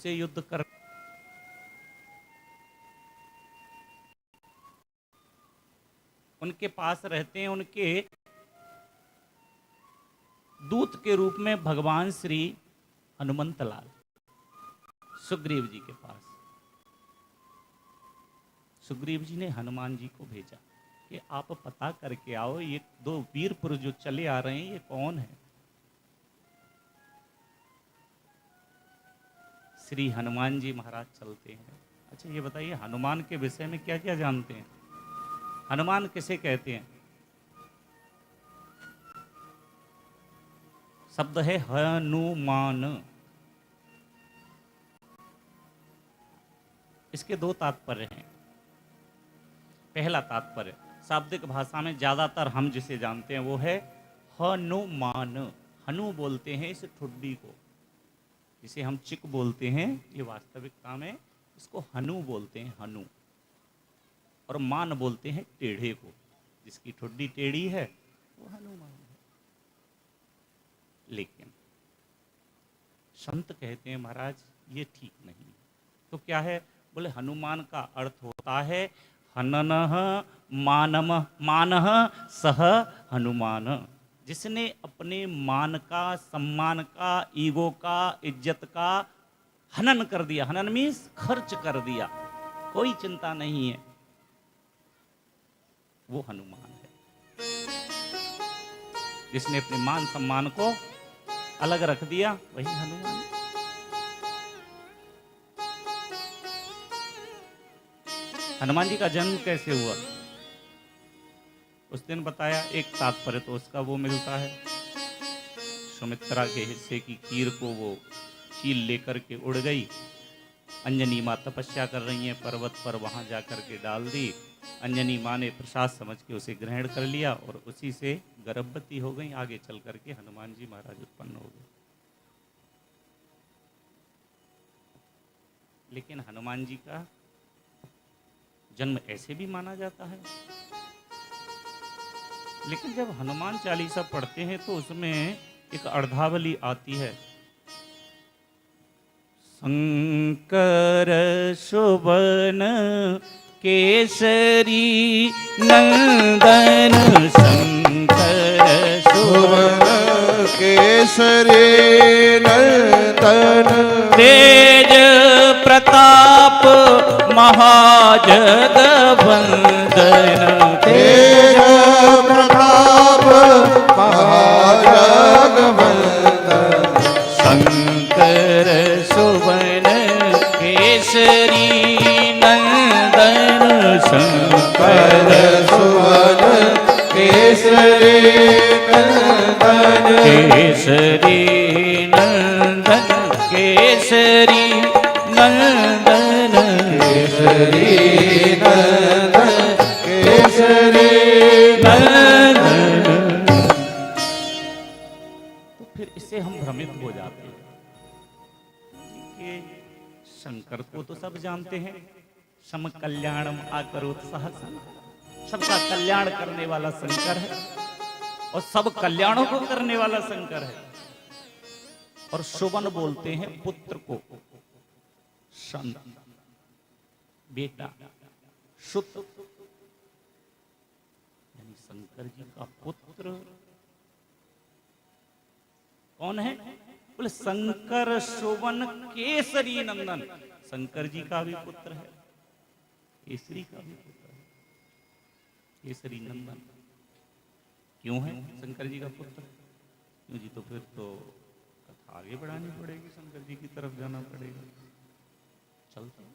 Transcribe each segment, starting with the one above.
उससे युद्ध कर, उनके पास रहते हैं उनके दूत के रूप में भगवान श्री हनुमंत लाल सुग्रीव जी के पास। सुग्रीव जी ने हनुमान जी को भेजा कि आप पता करके आओ, ये दो वीर पुरुष जो चले आ रहे हैं ये कौन है। श्री हनुमान जी महाराज चलते हैं। अच्छा ये बताइए, हनुमान के विषय में क्या क्या जानते हैं? हनुमान किसे कहते हैं? शब्द है हनुमान। इसके दो तात्पर्य हैं। पहला तात्पर्य शाब्दिक भाषा में ज्यादातर हम जिसे जानते हैं वो है हनुमान। हनु बोलते हैं इस ठुड्डी को, जिसे हम चिक बोलते हैं, ये वास्तविकता में इसको हनु बोलते हैं, हनु। और मान बोलते हैं टेढ़े को, जिसकी ठुड्डी टेढ़ी है वो हनुमान है। लेकिन संत कहते हैं महाराज ये ठीक नहीं। तो क्या है? बोले हनुमान का अर्थ होता है हननः मानम मानः सह हनुमान। जिसने अपने मान का, सम्मान का, ईगो का, इज्जत का हनन कर दिया। हनन मीन्स खर्च कर दिया, कोई चिंता नहीं है, वो हनुमान है। जिसने अपने मान सम्मान को अलग रख दिया वही हनुमान है। हनुमान जी का जन्म कैसे हुआ उस दिन बताया। एक तात्पर्य तो उसका वो मिलता है, सुमित्रा के हिस्से की खीर को वो चील लेकर के उड़ गई। अंजनी माँ तपस्या कर रही हैं पर्वत पर, वहां जाकर के डाल दी। अंजनी माँ ने प्रसाद समझ के उसे ग्रहण कर लिया और उसी से गर्भवती हो गई। आगे चल करके हनुमान जी महाराज उत्पन्न हो गए। लेकिन हनुमान जी का जन्म ऐसे भी माना जाता है। लेकिन जब हनुमान चालीसा पढ़ते हैं तो उसमें एक अर्धावली आती है, शंकर सुवन केसरी नंदन, शंकर सुवन केसरी नंदन, तेज प्रताप महाजगवंदन, तेज प्रताप महाजगवंदन, शंकर सुवन केसरी नंदन, शंकर सुवन केसरी नंदन, केसरी नंदन, केसरी नंदन, केसरी नंदन, केसरी नंदन। तो फिर इससे हम भ्रमित हो जाते हैं कि शंकर को तो सब जानते हैं, सम कल्याणम आकरोत सहसा, सबका कल्याण करने वाला शंकर है और सब कल्याणों को करने वाला शंकर है। और सुवन बोलते हैं पुत्र को, सन बेटा, सुत, यानी शंकर जी का पुत्र कौन है? बोले शंकर सुवन केसरी नंदन। शंकर जी का भी पुत्र है, केसरी का भी पुत्र है, केसरी नंदन। क्यों है शंकर जी का पुत्र? क्यों जी? तो फिर तो कथा आगे बढ़ानी पड़ेगी, शंकर जी की तरफ जाना पड़ेगा। चलते हैं।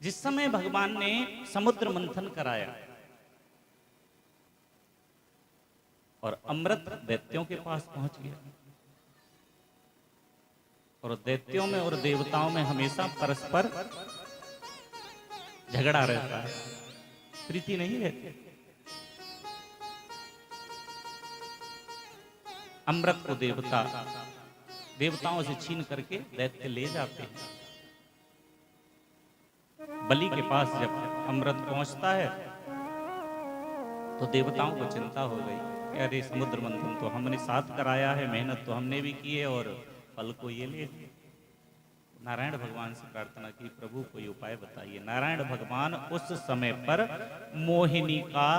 जिस समय भगवान ने समुद्र मंथन कराया और अमृत दैत्यों के पास पहुंच गया, और दैत्यों में और देवताओं में हमेशा परस्पर झगड़ा रहता है, प्रीति नहीं रहती। अमृत को देवताओं से छीन करके दैत्य ले जाते हैं। बलि के पास जब अमृत पहुंचता है तो देवताओं को चिंता हो गई कि अरे समुद्र मंथन तो हमने साथ कराया है, मेहनत तो हमने भी की है और फल को ये ले ली। नारायण भगवान से प्रार्थना की, प्रभु कोई उपाय बताइए। नारायण भगवान उस समय पर मोहिनी का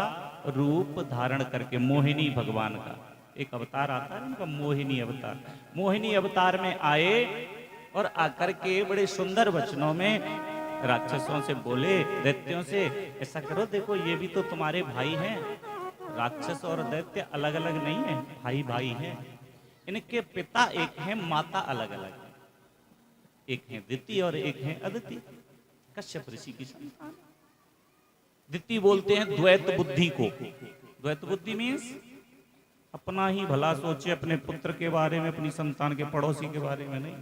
रूप धारण करके, मोहिनी भगवान का एक अवतार आता है उनका, मोहिनी अवतार, मोहिनी अवतार में आए और आकर के बड़े सुंदर वचनों में राक्षसों से बोले, दैत्यों से, ऐसा करो देखो ये भी तो तुम्हारे भाई हैं। राक्षस और दैत्य अलग अलग नहीं है, भाई भाई हैं। इनके पिता एक हैं, माता अलग अलग है। एक है दिति और एक है अदिति, कश्यप ऋषि की संतान। दिति बोलते हैं द्वैत बुद्धि को। द्वैत बुद्धि मीन्स अपना ही भला सोचे, अपने पुत्र के बारे में, अपनी संतान के, पड़ोसी के बारे में नहीं।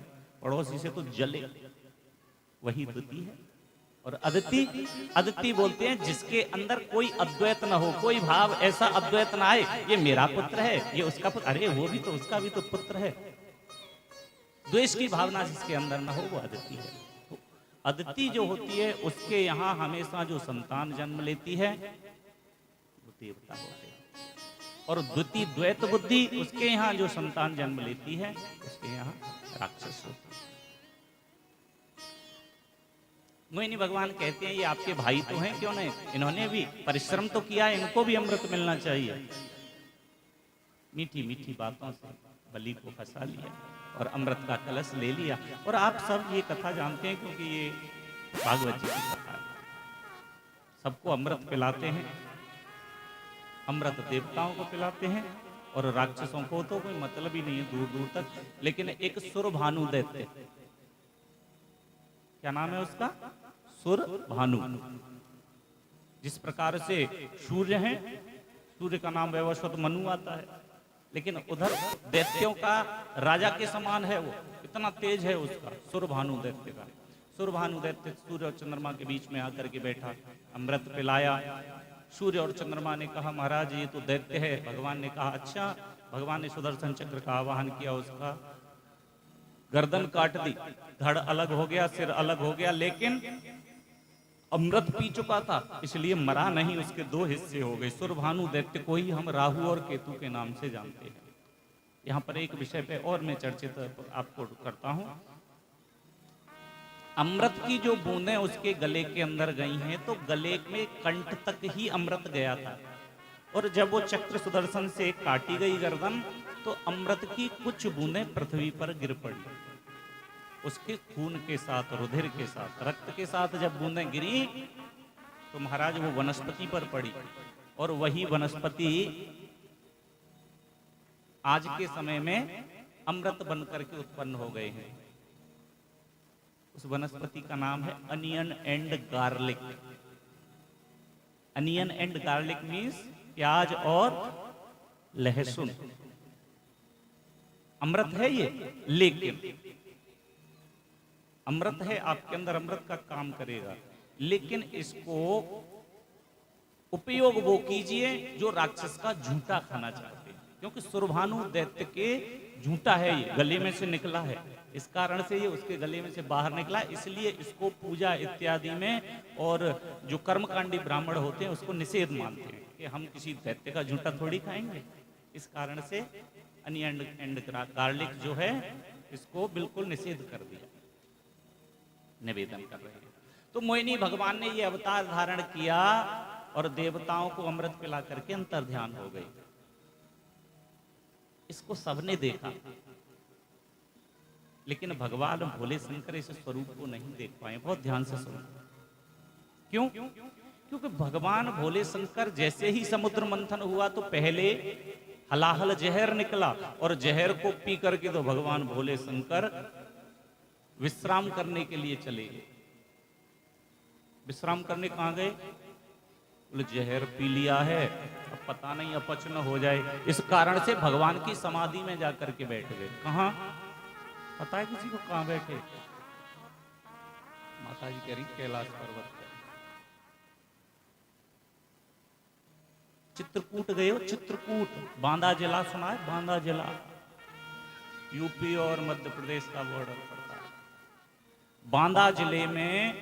पड़ोसी से तो जले, वही दिति है। और अदिति, अदिति बोलते हैं जिसके अंदर कोई अद्वैत न हो, कोई भाव ऐसा अद्वैत ना आए, ये मेरा पुत्र है, ये उसका पुत्र, अरे वो भी तो, उसका भी तो पुत्र है। द्वेष की भावना जिसके अंदर ना हो वो अदिति है। तो अदिति जो होती है उसके यहाँ हमेशा जो संतान जन्म लेती है वो देवता होते हैं। और द्वितीय द्वैत बुद्धि, उसके यहाँ जो संतान जन्म लेती है उसके यहाँ राक्षस होते हैं। मोहिनी भगवान कहते हैं ये आपके भाई तो हैं, क्यों नहीं, इन्होंने भी परिश्रम तो किया, इनको भी अमृत मिलना चाहिए। मीठी मीठी बातों से बलि को फंसा लिया और अमृत का कलश ले लिया। और आप सब ये कथा जानते हैं क्योंकि ये भागवत जी की कथा है। सबको अमृत पिलाते हैं, अमृत देवताओं को पिलाते हैं और राक्षसों को तो कोई मतलब ही नहीं है दूर दूर तक। लेकिन एक सुरभानु दैत्य, क्या नाम है उसका, सुरभानु। जिस प्रकार से सूर्य है, सूर्य का नाम वैवस्वत मनु आता है, लेकिन उधर दैत्यों का राजा के समान है वो, इतना तेज है उसका, सुरभानु दैत्य का। सुरभानु दैत्य सूर्य और चंद्रमा के बीच में आकर के बैठा, अमृत पिलाया। सूर्य और चंद्रमा ने कहा महाराज ये तो दैत्य है। भगवान ने कहा अच्छा। भगवान ने सुदर्शन चक्र का आवाहन किया, उसका गर्दन काट दी, धड़ अलग हो गया, सिर अलग हो गया, लेकिन अमृत पी चुका था इसलिए मरा नहीं, उसके दो हिस्से हो गए। सुरभानु दैत्य को ही हम राहु और केतु के नाम से जानते हैं। यहाँ पर एक विषय पे और मैं चर्चित आपको करता हूँ। अमृत की जो बूंदें उसके गले के अंदर गई हैं तो गले में कंठ तक ही अमृत गया था, और जब वो चक्र सुदर्शन से काटी गई गर्दन तो अमृत की कुछ बूंदें पृथ्वी पर गिर पड़ी। उसके खून के साथ, रुधिर के साथ, रक्त के साथ जब बूंदें गिरी तो महाराज वो वनस्पति पर पड़ी, और वही वनस्पति आज के समय में अमृत बन करके उत्पन्न हो गए हैं। उस वनस्पति का नाम है onion and garlic. Onion and garlic means प्याज और लहसुन। अमृत है ये, लेकिन अमृत है, आपके अंदर अमृत का काम करेगा, लेकिन इसको उपयोग वो कीजिए जो राक्षस का झूठा खाना चाहते हैं, क्योंकि सुरभानु दैत्य के झूठा है, ये गले में से निकला है, इस कारण से ये उसके गले में से बाहर निकला। इसलिए इसको पूजा इत्यादि में और जो कर्मकांडी ब्राह्मण होते हैं उसको निषेध मानते हैं कि हम किसी दैत्य का झूठा थोड़ी खाएंगे। इस कारण से अनियन एंड गार्लिक जो है इसको बिल्कुल निषेध कर दिया, निवेदन कर रहे हैं। तो मोहिनी भगवान ने ये अवतार धारण किया और देवताओं को अमृत पिला करके अंतर ध्यान हो गई। इसको सबने देखा, लेकिन भगवान भोले शंकर इस स्वरूप को नहीं देख पाए। बहुत ध्यान से सुनो, क्यों? क्योंकि भगवान भोले शंकर जैसे ही समुद्र मंथन हुआ तो पहले हलाहल जहर निकला, और जहर को पी करके तो भगवान भोले शंकर विश्राम करने के लिए चले गए। विश्राम करने कहाँ गए? बोले जहर पी लिया है, अब पता नहीं अपच न हो जाए, इस कारण से भगवान की समाधि में जाकर के बैठ गए। कहाँ पता है किसी को कहाँ बैठे? माता जी कह रही कैलाश पर्वत पर। चित्रकूट गए हो? चित्रकूट बांदा जिला सुना है? बांदा जिला यूपी और मध्य प्रदेश का बॉर्डर पड़ता है। बांदा जिले में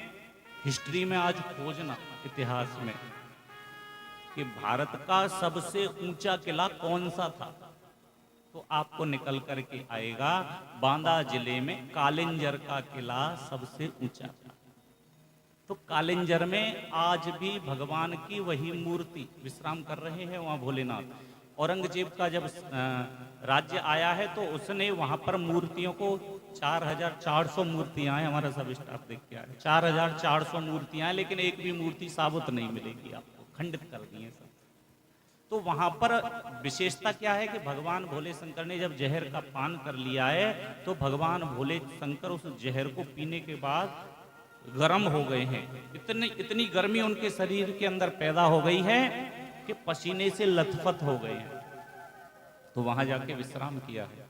हिस्ट्री में आज खोजना, इतिहास में, कि भारत का सबसे ऊंचा किला कौन सा था। तो आपको निकल करके आएगा बांदा जिले में कालिंजर का किला सबसे ऊंचा था। तो कालिंजर में आज भी भगवान की वही मूर्ति विश्राम कर रहे हैं वहाँ भोलेनाथ। औरंगजेब का जब राज्य आया है तो उसने वहाँ पर मूर्तियों को 4400 मूर्तियां हैं, हमारा सब स्टाफ देख के आया 4400 मूर्तियां हैं, लेकिन एक भी मूर्ति साबुत नहीं मिलेगी आपको, खंडित कर दी है सब। तो वहां पर विशेषता क्या है कि भगवान भोले शंकर ने जब जहर का पान कर लिया है तो भगवान भोले शंकर उस जहर को पीने के बाद गर्म हो गए हैं। इतनी गर्मी उनके शरीर के अंदर पैदा हो गई है कि पसीने से लथपथ हो गए हैं। तो वहां जाके विश्राम किया है।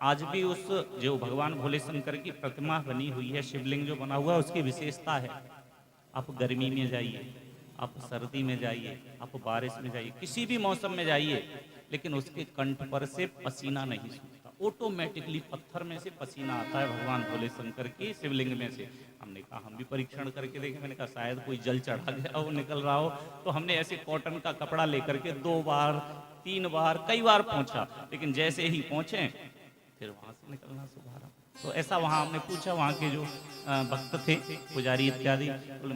आज भी उस जो भगवान भोले शंकर की प्रतिमा बनी हुई है, शिवलिंग जो बना हुआ है, उसकी विशेषता है। आप गर्मी में जाइए, आप सर्दी में जाइए, आप बारिश में जाइए, किसी भी मौसम में जाइए, लेकिन उसके कंठ पर से पसीना नहीं सूखता। ऑटोमेटिकली पत्थर में से पसीना आता है भगवान भोले शंकर की शिवलिंग में से। हमने कहा हम भी परीक्षण करके देखें। मैंने कहा शायद कोई जल चढ़ा गया हो, निकल रहा हो। तो हमने ऐसे कॉटन का कपड़ा लेकर के 2 बार 3 बार कई बार पहुंचा, लेकिन जैसे ही पहुंचे फिर वहां से निकलना सुधारा। तो ऐसा वहां हमने पूछा, वहां के जो भक्त थे, पुजारी इत्यादि, बोले